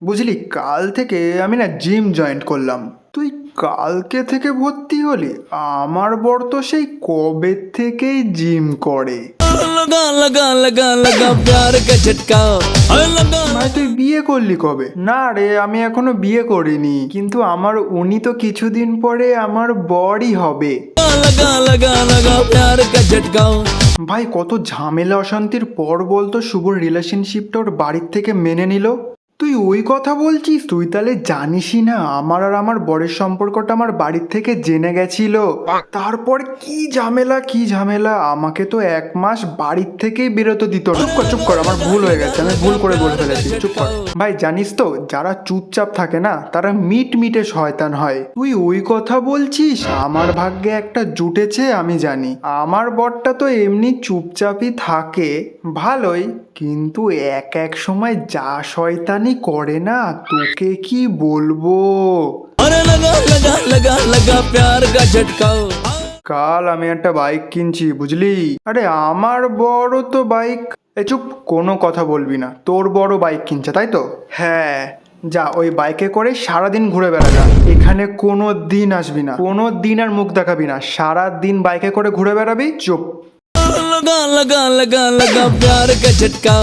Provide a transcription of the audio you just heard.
বুঝলি, কাল থেকে আমি না জিম জয়েন করলাম। তুই কালকে থেকে ভর্তি হলি? আমার বর তো সেই কবে থেকেই জিম করে। लगा लगा लगा लगा प्यार का झटका लगा ভাই তুই বিয়ে করলি কবে? না রে, আমি এখনো বিয়ে করিনি, কিন্তু আমার উনি তো কিছুদিন পরে আমার বরই হবে। लगा लगा लगा प्यार का झटका। ভাই কত ঝামেলা অশান্তির পর বলতো শুভর রিলেশনশিপটা ওর বাড়ির থেকে মেনে নিল। তুই ওই কথা বলছিস? তুই তাহলে জানিসই না আমার আর আমার বরের সম্পর্কটা আমার বাড়ির থেকে জেনে গেছিল। তারপর কি ঝামেলা কি ঝামেলা, আমাকে তো 1 মাস বাড়ির থেকেই বেরোতে দিত না। চুপ কর, আমার ভুল হয়ে গেছে, আমি ভুল করে বলে ফেলেছি, চুপ কর। ভাই জানিস তো, যারা চুপচাপ থাকে না তারা মিটে শয়তান হয়। তুই ওই কথা বলছিস? আমার ভাগ্যে একটা জুটেছে, আমি জানি। আমার বরটা তো এমনি চুপচাপই থাকে, ভালোই, কিন্তু এক সময় যা শয়তানি করে না, তোকে কি বলবো। अरे लगा लगा लगा लगा प्यार का झटका। কাল আমি একটা বাইক কিনছি, বুঝলি? আরে আমার বড় তো বাইক। এ চুপ, কোনো কথা বলবি না। তোর বড় বাইক কিনছে তাই তো? হ্যাঁ, যা ওই বাইকে করে সারাদিন ঘুরে বেড়াগা। এখানে কোনো দিন আসবি না, কোনো দিন আর মুখ দেখাবি না, সারা দিন বাইকে করে ঘুরে বেড়াবি। চুপ। लगा लगा लगा लगा प्यार का झटका।